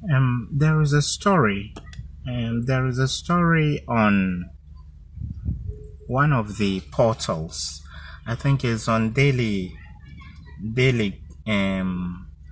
There is a story, on one of the portals. I think it's on daily,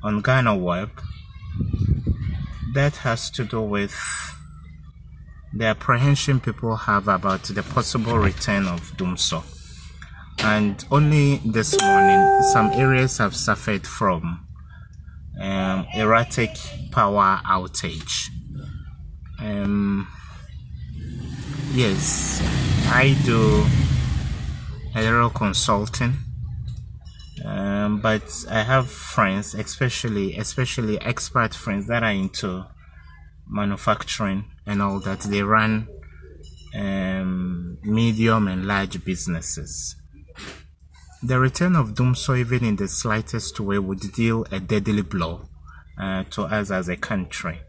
on Ghana Web. That has to do with the apprehension people have about the possible return of Dumso. And only this morning, some areas have suffered from erratic power outage. Yes, I do aerial consulting, but I have friends, especially expert friends that are into manufacturing and all that. They run medium and large businesses. The return of Dumso, even in the slightest way, would deal a deadly blow to us as a country.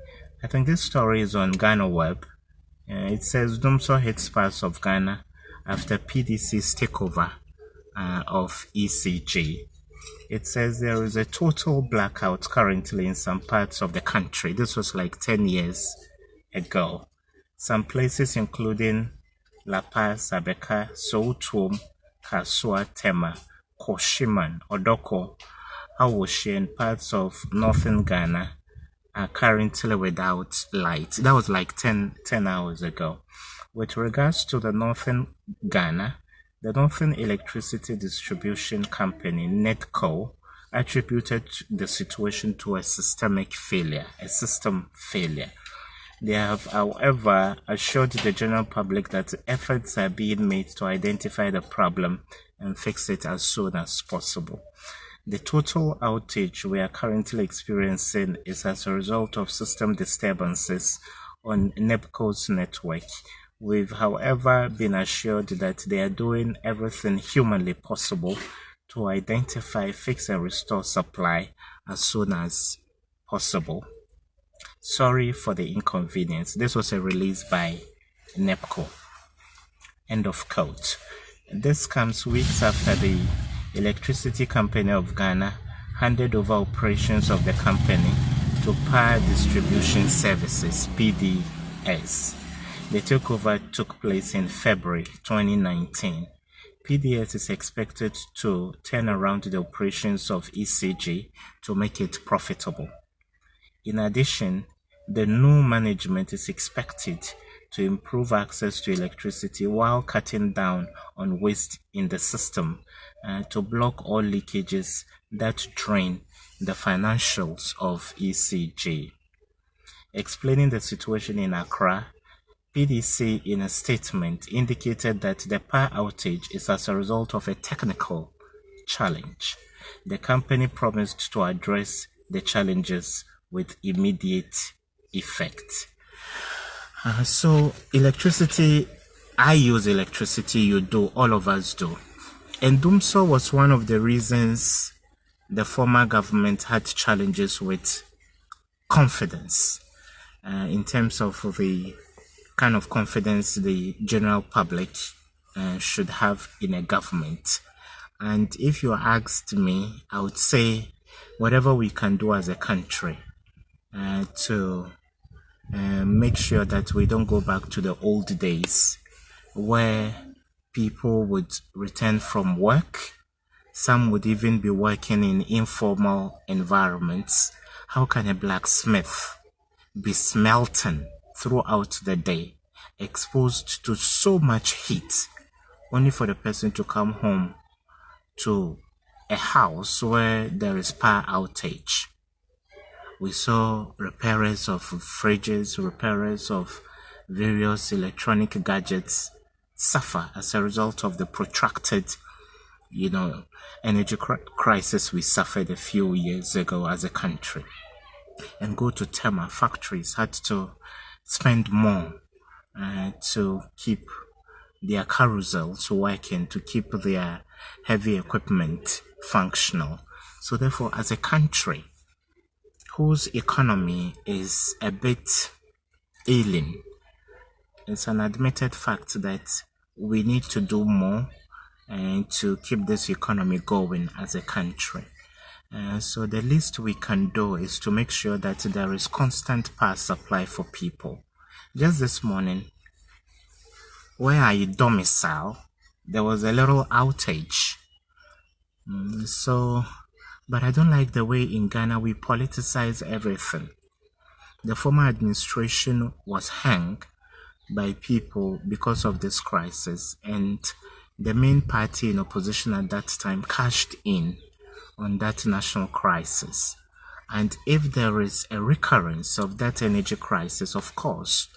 I think this story is on Ghana Web. It says Dumso hits parts of Ghana after PDC's takeover of ECG. It says there is a total blackout currently in some parts of the country. This was like 10 years ago. Some places including La Paz, Abeka, Soutum, Kasua, Tema, Koshiman, Odoko, Awoshi, and parts of northern Ghana are currently without light. That was like 10 hours ago. With regards to the northern Ghana, the Northern Electricity Distribution Company, NETCO, attributed the situation to a system failure. They have, however, assured the general public that efforts are being made to identify the problem and fix it as soon as possible. The total outage we are currently experiencing is as a result of system disturbances on NEPCO's network. We've, however, been assured that they are doing everything humanly possible to identify, fix, and restore supply as soon as possible. Sorry for the inconvenience. This was a release by NEPCO. End of quote. This comes weeks after the Electricity Company of Ghana handed over operations of the company to Power Distribution Services, PDS. The takeover took place in February 2019. PDS is expected to turn around the operations of ECG to make it profitable. In addition, the new management is expected to improve access to electricity while cutting down on waste in the system to block all leakages that drain the financials of ECG. Explaining the situation in Accra, PDC in a statement indicated that the power outage is as a result of a technical challenge. The company promised to address the challenges with immediate effect. So electricity, I use electricity, you do, all of us do. And Dumso was one of the reasons the former government had challenges with confidence in terms of the kind of confidence the general public should have in a government. And if you asked me, I would say whatever we can do as a country to make sure that we don't go back to the old days where people would return from work. Some would even be working in informal environments. How can a blacksmith be smelting throughout the day, exposed to so much heat, only for the person to come home to a house where there is power outage? We saw repairers of fridges, repairers of various electronic gadgets suffer as a result of the protracted, energy crisis we suffered a few years ago as a country. And go to Tema, factories had to spend more to keep their carousels working, to keep their heavy equipment functional. So therefore, as a country whose economy is a bit ailing, it's an admitted fact that we need to do more and to keep this economy going as a country. So the least we can do is to make sure that there is constant power supply for people. Just this morning, where I domicile, there was a little outage. But I don't like the way in Ghana we politicize everything. The former administration was hanged by people because of this crisis, and the main party in opposition at that time cashed in on that national crisis. And if there is a recurrence of that energy crisis, of course,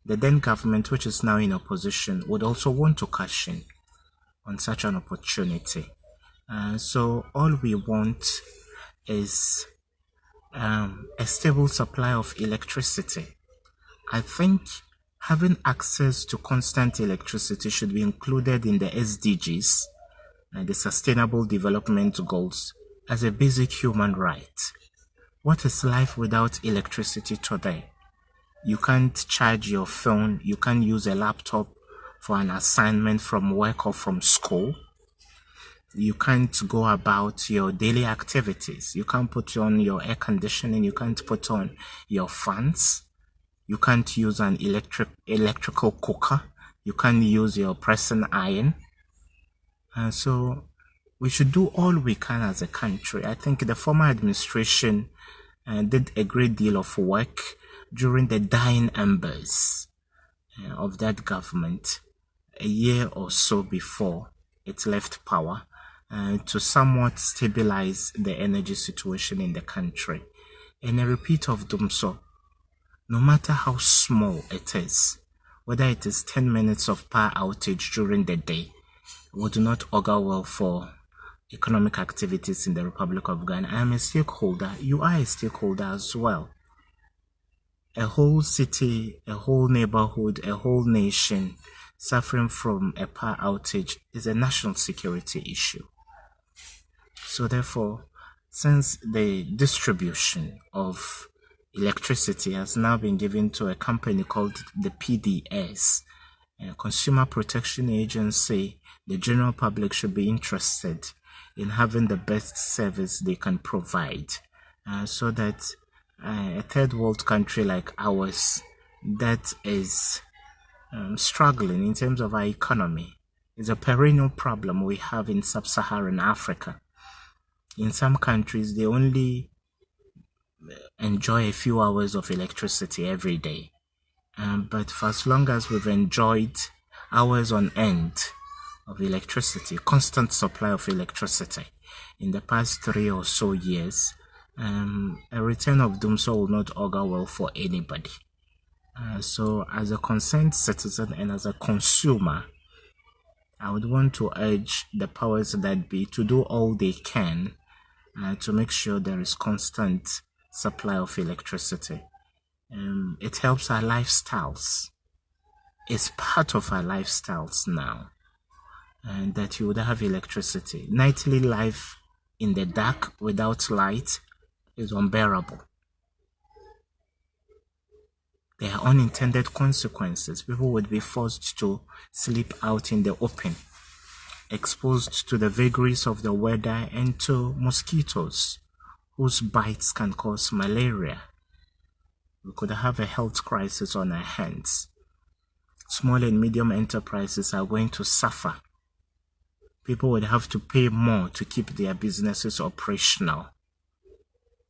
the then government, which is now in opposition, would also want to cash in on such an opportunity. So all we want is a stable supply of electricity. I think having access to constant electricity should be included in the SDGs, the Sustainable Development Goals, as a basic human right. What is life without electricity today? You can't charge your phone, you can't use a laptop for an assignment from work or from school. You can't go about your daily activities. You can't put on your air conditioning, you can't put on your fans. You can't use an electrical cooker. You can't use your pressing iron. So we should do all we can as a country. I think the former administration did a great deal of work during the dying embers of that government a year or so before it left power to somewhat stabilize the energy situation in the country. And a repeat of Dumso, no matter how small it is, whether it is 10 minutes of power outage during the day, would not augur well for economic activities in the Republic of Ghana. I am a stakeholder. You are a stakeholder as well. A whole city, a whole neighborhood, a whole nation suffering from a power outage is a national security issue. So therefore, since the distribution of electricity has now been given to a company called the PDS, Consumer Protection Agency, the general public should be interested in having the best service they can provide, so that a third world country like ours that is struggling in terms of our economy is a perennial problem we have in sub-Saharan Africa. In some countries, they only enjoy a few hours of electricity every day. But for as long as we've enjoyed hours on end of electricity, constant supply of electricity in the past 3 or so years, a return of Dumso will not augur well for anybody. So as a concerned citizen and as a consumer, I would want to urge the powers that be to do all they can to make sure there is constant supply of electricity. It helps our lifestyles. It's part of our lifestyles now, and that you would have electricity. Nightly life in the dark without light is unbearable. There are unintended consequences. People would be forced to sleep out in the open, exposed to the vagaries of the weather and to mosquitoes whose bites can cause malaria. We could have a health crisis on our hands. Small and medium enterprises are going to suffer. People would have to pay more to keep their businesses operational.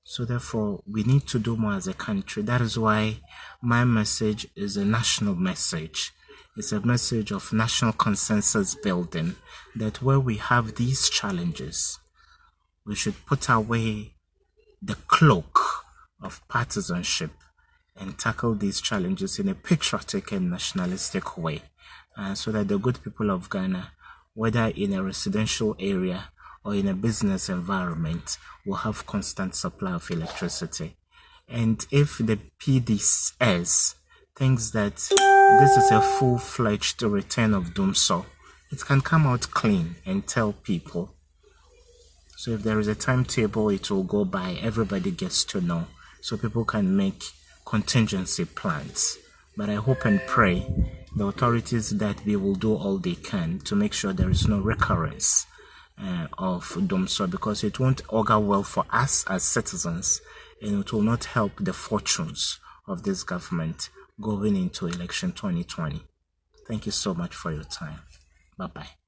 So therefore, we need to do more as a country. That is why my message is a national message. It's a message of national consensus building, that where we have these challenges, we should put away the cloak of partisanship and tackle these challenges in a patriotic and nationalistic way, so that the good people of Ghana, whether in a residential area or in a business environment, will have constant supply of electricity. And if the PDS thinks that this is a full-fledged return of Dumso, it can come out clean and tell people. So if there is a timetable, it will go by, everybody gets to know, so people can make contingency plans. But I hope and pray the authorities that we will do all they can to make sure there is no recurrence of Domso, because it won't augur well for us as citizens, and it will not help the fortunes of this government going into election 2020. Thank you so much for your time. Bye-bye.